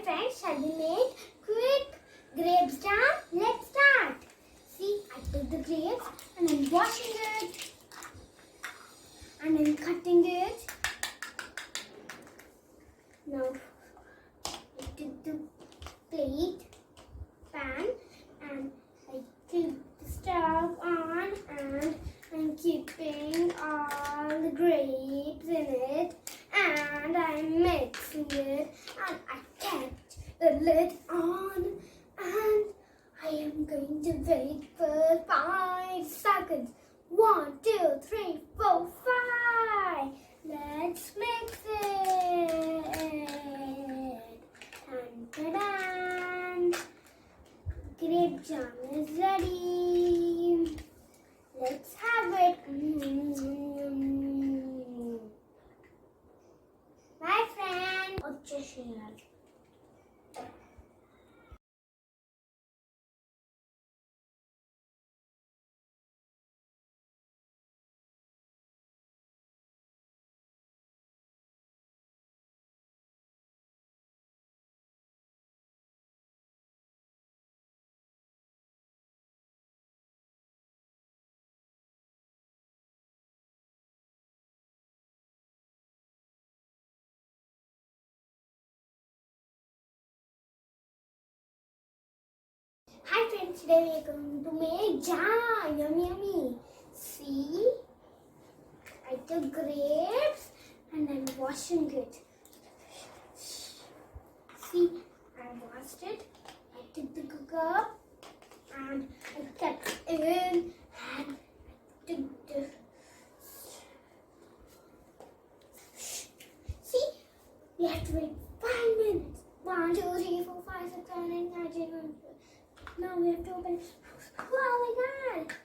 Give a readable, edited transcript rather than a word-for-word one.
friends, shall we make quick grapes jam? Let's start. See, I took the grapes and I'm washing it and I'm cutting it. Now I took the plate, pan, and I keep the stove on and I'm keeping all the grapes in it and I'm mixing it and I kept the lid on and I am going to wait for 5 seconds. 1, 2, 3, 4, 5. Let's mix it. Dun-dun-dun. Grape jam is ready. Let's have it. My friend. Hi friends, today we are going to make jam. Yummy, yummy. See, I took grapes and I'm washing it. See, I washed it. I took the cooker and I kept it in and I took the. See, we have to wait 5 minutes. 1, 2, 3, 4, 5, 6, 7, 8, 9, 10, 11. Now we have to open it. Oh my god!